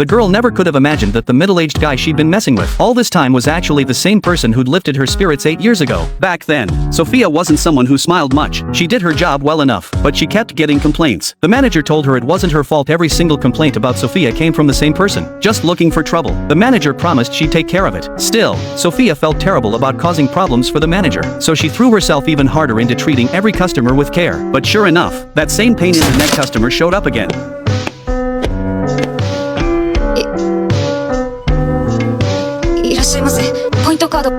The girl never could have imagined that the middle-aged guy she'd been messing with all this time was actually the same person who'd lifted her spirits 8 years ago. Back then, Sophia wasn't someone who smiled much. She did her job well enough, but she kept getting complaints. The manager told her it wasn't her fault every single complaint about Sophia came from the same person, just looking for trouble. The manager promised she'd take care of it. Still, Sophia felt terrible about causing problems for the manager, so she threw herself even harder into treating every customer with care. But sure enough, that same pain in the neck customer showed up again. いらっしゃいませ。ポイントカード。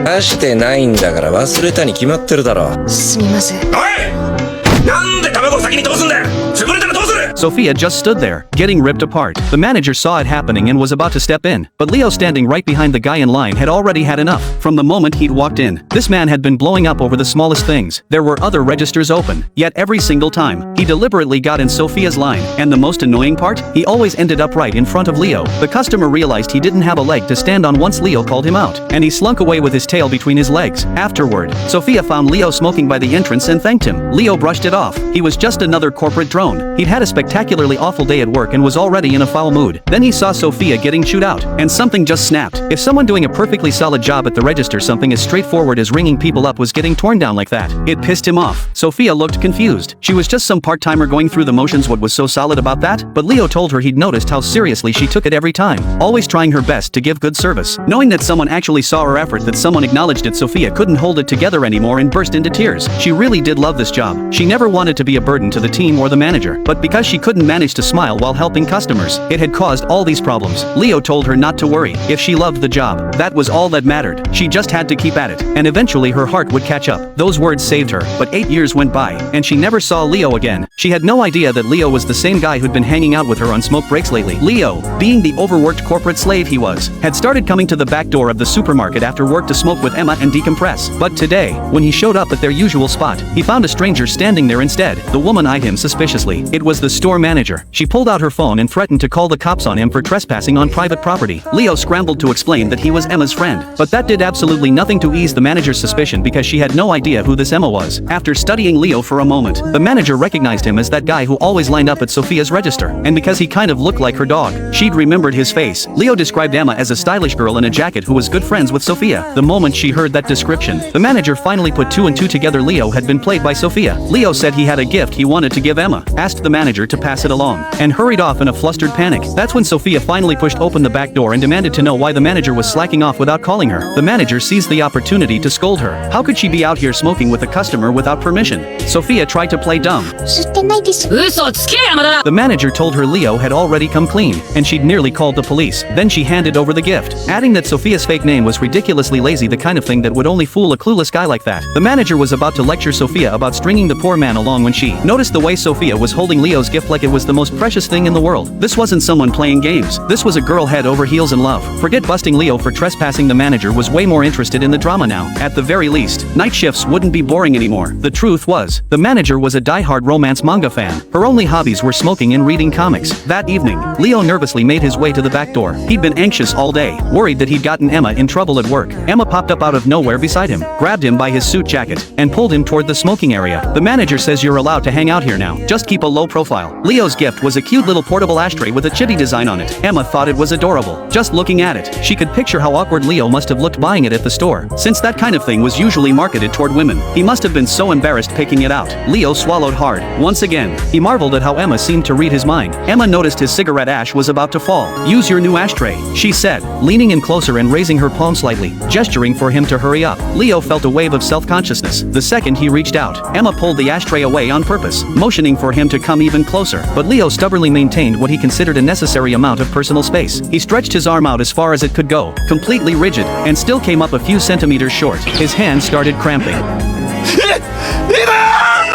出してないんだから忘れたに決まってるだろ。すみません。おい！なんで卵を先に通すんだよ！潰れたらどうする！ Sophia just stood there, getting ripped apart. The manager saw it happening and was about to step in, but Leo standing right behind the guy in line had already had enough. From the moment he'd walked in, this man had been blowing up over the smallest things. There were other registers open, yet every single time, he deliberately got in Sophia's line, and the most annoying part? He always ended up right in front of Leo. The customer realized he didn't have a leg to stand on once Leo called him out, and he slunk away with his tail between his legs. Afterward, Sophia found Leo smoking by the entrance and thanked him. Leo brushed it off. He was just another corporate drone. He'd had a spectacularly awful day at work and was already in a foul mood. Then he saw Sophia getting chewed out, and something just snapped. If someone doing a perfectly solid job at the register something as straightforward as ringing people up was getting torn down like that, it pissed him off. Sophia looked confused. She was just some part-timer going through the motions. What was so solid about that? But Leo told her he'd noticed how seriously she took it every time, always trying her best to give good service. Knowing that someone actually saw her effort, that someone acknowledged it, Sophia couldn't hold it together anymore and burst into tears. She really did love this job. She never wanted to be a burden to the team or the manager, but because she couldn't manage to smile while helping customers, it had caused all these problems. Leo told her not to worry. If she loved the job, that was all that mattered. She just had to keep at it, and eventually her heart would catch up. Those words saved her, but 8 years went by, and she never saw Leo again. She had no idea that Leo was the same guy who'd been hanging out with her on smoke breaks lately. Leo, being the overworked corporate slave he was, had started coming to the back door of the supermarket after work to smoke with Emma and decompress. But today, when he showed up at their usual spot, he found a stranger standing there instead. The woman eyed him suspiciously. It was the store manager. She pulled out her phone and threatened to call the cops on him for trespassing on private property. Leo scrambled to explain that he was Emma's friend, but that did absolutely nothing to ease the manager's suspicion because she had no idea who this Emma was. After studying Leo for a moment, the manager recognized him as that guy who always lined up at Sophia's register, and because he kind of looked like her dog, she'd remembered his face. Leo described Emma as a stylish girl in a jacket who was good friends with Sophia. The moment she heard that description, the manager finally put two and two together. Leo had been played by Sophia. Leo said he had a gift he wanted to give Emma, asked the manager to pass it along, and hurried off in a flustered panic. That's when Sophia finally pushed open the back door and demanded to know why the manager was slacking off without calling her. The manager seized the opportunity to scold her. How could she be out here smoking with a customer without permission? Sophia tried to play dumb. 知ってないです。嘘つけ山田。 The manager told her Leo had already come clean, and she'd nearly called the police. Then she handed over the gift, adding that Sophia's fake name was ridiculously lazy, the kind of thing that would only fool a clueless guy like that. The manager was about to lecture Sophia about stringing the poor man along when she noticed the way Sophia was holding Leo's gift like it was the most precious thing in the world. This wasn't someone playing games. This was a girl head over heels in love. Forget busting Leo for trespassing. The manager was way more interested in the drama now. At the very least, night shifts wouldn't be boring anymore. The truth was, the manager was a die-hard romance manga fan. Her only hobbies were smoking and reading comics. That evening, Leo nervously made his way to the back door. He'd been anxious all day, worried that he'd gotten Emma in trouble at work. Emma popped up out of nowhere beside him, grabbed him by his suit jacket, and pulled him toward the smoking area. The manager says you're allowed to hang out here now. Just keep a low profile. Leo's gift was a cute little portable ashtray with a chibi design on it. Emma thought it was adorable. Just looking at it, she could picture how awkward Leo must have looked buying it at the store, since that kind of thing was usually marketed toward women. He must have been so embarrassed picking it out. Leo swallowed hard. Once again, he marveled at how Emma seemed to read his mind. Emma noticed his cigarette ash was about to fall. Use your new ashtray, she said, leaning in closer and raising her palm slightly, gesturing for him to hurry up. Leo felt a wave of self-consciousness the second he reached out. Emma pulled the ashtray away on purpose, motioning for him to come even closer, but Leo stubbornly maintained what he considered a necessary amount of personal space. He stretched his arm out as far as it could go, completely rigid, and still came up a few centimeters short. His hand started cramping.